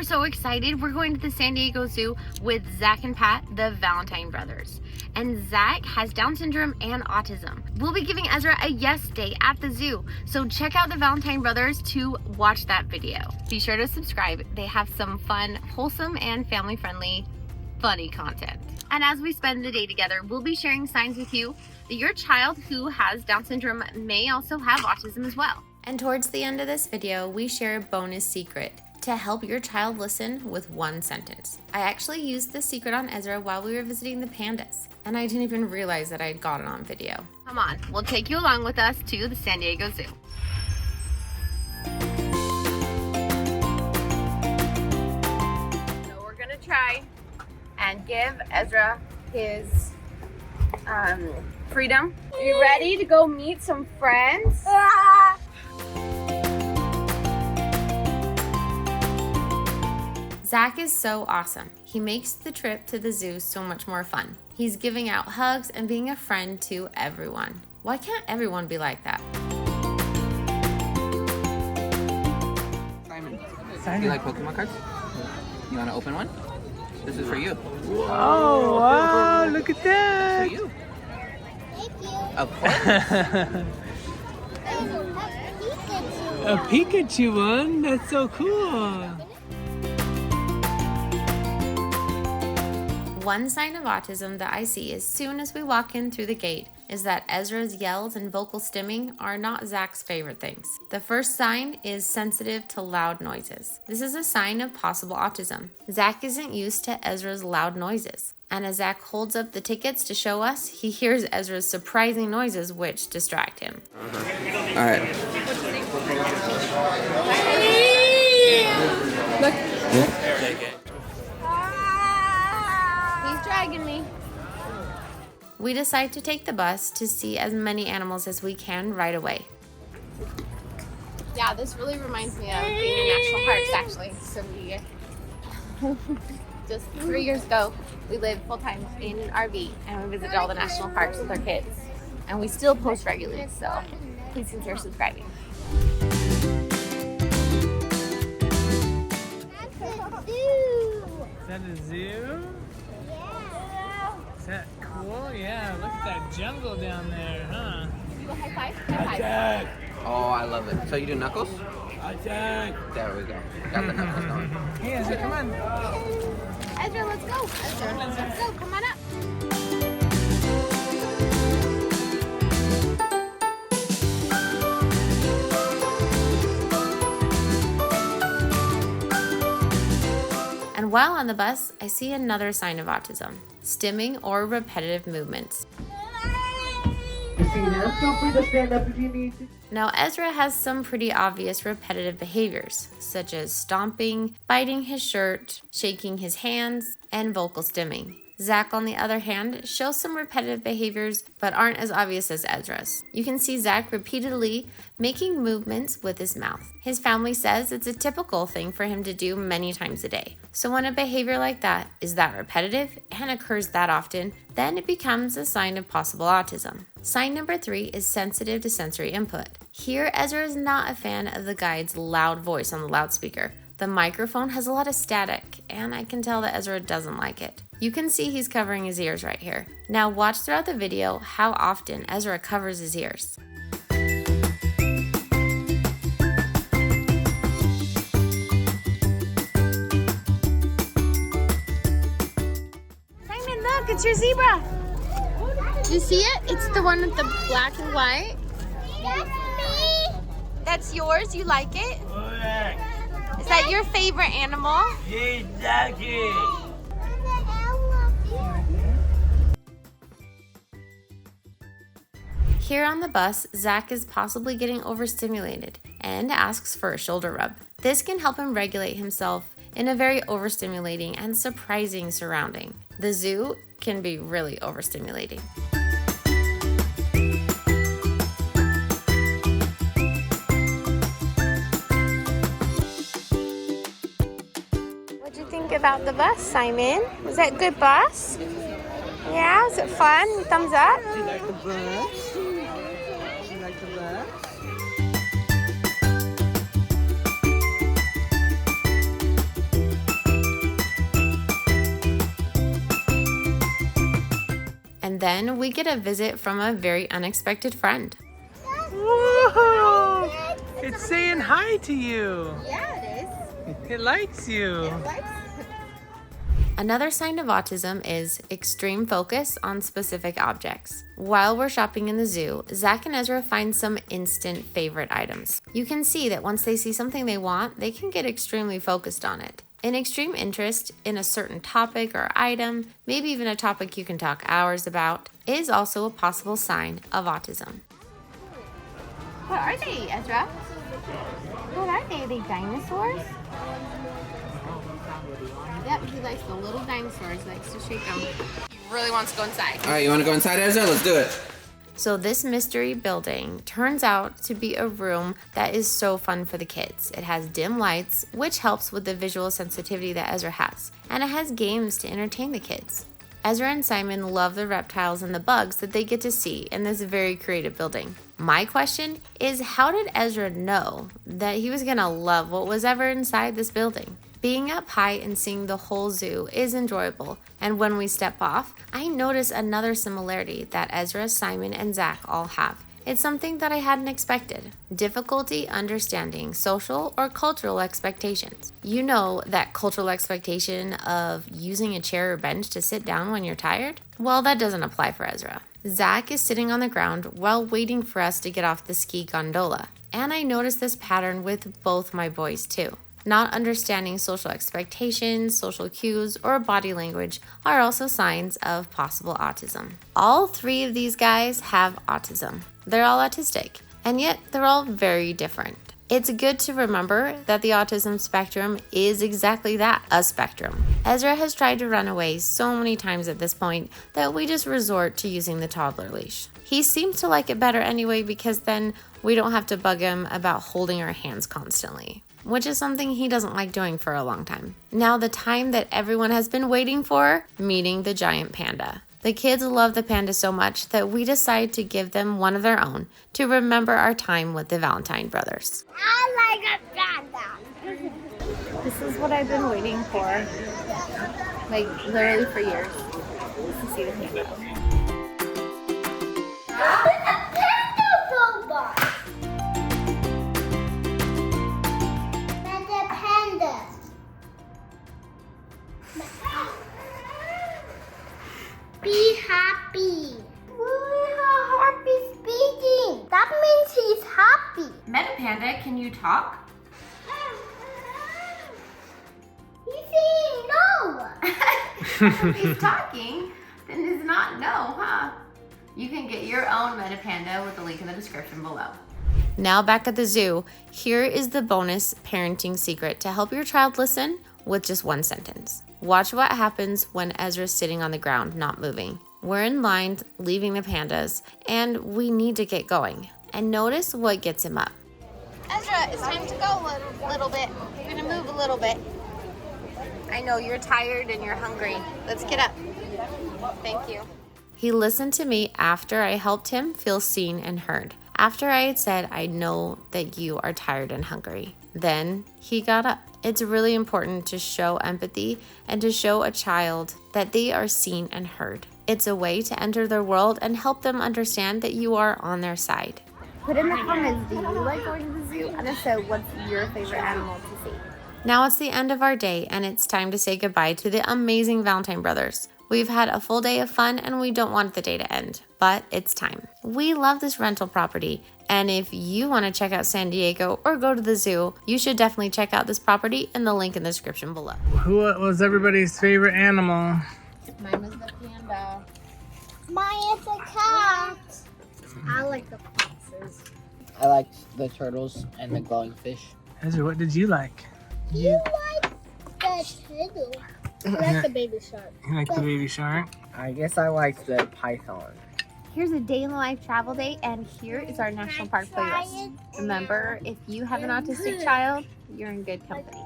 so excited. We're going to the San Diego Zoo with Zach and Pat, the Valentine brothers. And Zach has Down syndrome and autism. We'll be giving Ezra a yes day at the zoo. So check out the Valentine brothers to watch that video. Be sure to subscribe. They have some fun, wholesome, and family-friendly, funny content. And as we spend the day together, we'll be sharing signs with you that your child who has Down syndrome may also have autism as well. And towards the end of this video, we share a bonus secret to help your child listen with one sentence. I actually used this secret on Ezra while we were visiting the pandas, and I didn't even realize that I had got it on video. Come on, we'll take you along with us to the San Diego Zoo. So we're gonna try and give Ezra his freedom. Are you ready to go meet some friends? Zach is so awesome. He makes the trip to the zoo so much more fun. He's giving out hugs and being a friend to everyone. Why can't everyone be like that? Simon, do you like Pokemon cards? You want to open one? This is for you. Oh, wow, look at that. For you. Thank you. Of course. A Pikachu one? That's so cool. One sign of autism that I see as soon as we walk in through the gate is that Ezra's yells and vocal stimming are not Zach's favorite things. The first sign is sensitive to loud noises. This is a sign of possible autism. Zach isn't used to Ezra's loud noises. And as Zach holds up the tickets to show us, he hears Ezra's surprising noises which distract him. All right. Look. Take it. Dragging me. We decide to take the bus to see as many animals as we can right away. Yeah, this really reminds me of being in national parks actually. So we just 3 years ago, we lived full time in an RV and we visited all the national parks with our kids. And we still post regularly, so please consider subscribing. Is that a zoo? Is that cool? Yeah, look at that jungle down there, huh? Do a high five? High five. Attack! Oh, I love it. So you do knuckles? Attack! There we go. Got the knuckles going. Hey, Ezra, come on. Ezra, let's go. Ezra, let's go. Come on up. And while on the bus, I see another sign of autism, stimming or repetitive movements. Now Ezra has some pretty obvious repetitive behaviors, such as stomping, biting his shirt, shaking his hands, and vocal stimming. Zach, on the other hand, shows some repetitive behaviors but aren't as obvious as Ezra's. You can see Zach repeatedly making movements with his mouth. His family says it's a typical thing for him to do many times a day. So when a behavior like that is that repetitive and occurs that often, then it becomes a sign of possible autism. Sign number 3 is sensitive to sensory input. Here, Ezra is not a fan of the guide's loud voice on the loudspeaker. The microphone has a lot of static, and I can tell that Ezra doesn't like it. You can see he's covering his ears right here. Now watch throughout the video how often Ezra covers his ears. Simon, look, it's your zebra. Do you see it? It's the one with the black and white. That's me. That's yours? You like it? Is that your favorite animal? Exactly. Here on the bus, Zach is possibly getting overstimulated and asks for a shoulder rub. This can help him regulate himself in a very overstimulating and surprising surrounding. The zoo can be really overstimulating. What'd you think about the bus, Simon? Was that a good bus? Yeah, was it fun? Thumbs up? Do you like the bus? Do you like the bus? And then we get a visit from a very unexpected friend. Whoa! It's saying hi to you. Yeah, it is. It likes you. Another sign of autism is extreme focus on specific objects. While we're shopping in the zoo, Zach and Ezra find some instant favorite items. You can see that once they see something they want, they can get extremely focused on it. An extreme interest in a certain topic or item, maybe even a topic you can talk hours about, is also a possible sign of autism. What are they, Ezra? What are they? Are they dinosaurs? Yep, he likes the little dinosaurs. He likes to shake them. He really wants to go inside. All right, you want to go inside, Ezra? Let's do it. So this mystery building turns out to be a room that is so fun for the kids. It has dim lights, which helps with the visual sensitivity that Ezra has, and it has games to entertain the kids. Ezra and Simon love the reptiles and the bugs that they get to see in this very creative building. My question is, how did Ezra know that he was gonna love what was ever inside this building? Being up high and seeing the whole zoo is enjoyable, and when we step off, I notice another similarity that Ezra, Simon, and Zach all have. It's something that I hadn't expected. Difficulty understanding social or cultural expectations. You know that cultural expectation of using a chair or bench to sit down when you're tired? Well, that doesn't apply for Ezra. Zach is sitting on the ground while waiting for us to get off the ski gondola. And I noticed this pattern with both my boys too. Not understanding social expectations, social cues, or body language are also signs of possible autism. All three of these guys have autism. They're all autistic, and yet they're all very different. It's good to remember that the autism spectrum is exactly that, a spectrum. Ezra has tried to run away so many times at this point that we just resort to using the toddler leash. He seems to like it better anyway because then we don't have to bug him about holding our hands constantly, which is something he doesn't like doing for a long time. Now the time that everyone has been waiting for, meeting the giant panda. The kids love the panda so much that we decided to give them one of their own to remember our time with the Valentine brothers. I like a panda. This is what I've been waiting for, like literally for years, to see the panda. Panda robot. Panda. Be happy. Her heart is beating. That means he's happy. Metapanda, can you talk? He's saying no. If he's talking, then it's not no, huh? You can get your own Metapanda with the link in the description below. Now back at the zoo, here is the bonus parenting secret to help your child listen with just one sentence. Watch what happens when Ezra's sitting on the ground, not moving. We're in line, leaving the pandas, and we need to get going. And notice what gets him up. Ezra, it's time to go a little bit. You're gonna move a little bit. I know you're tired and you're hungry. Let's get up. Thank you. He listened to me after I helped him feel seen and heard. After I had said, I know that you are tired and hungry. Then he got up. It's really important to show empathy and to show a child that they are seen and heard. It's a way to enter their world and help them understand that you are on their side. Put in the comments, do you like going to the zoo? And if so, what's your favorite animal to see? Now it's the end of our day and it's time to say goodbye to the amazing Valentine brothers. We've had a full day of fun and we don't want the day to end, but it's time. We love this rental property, and if you want to check out San Diego or go to the zoo, you should definitely check out this property in the link in the description below. Who was everybody's favorite animal? Mine was the panda. Mine is a cat. I like the foxes. I liked the turtles and the glowing fish. Ezra, what did you like? You like the turtle. I like the baby shark. You like the baby shark? I guess I liked the python. Here's a day in the life travel day, and here is our national park playlist. Remember, if you have an autistic child, you're in good company.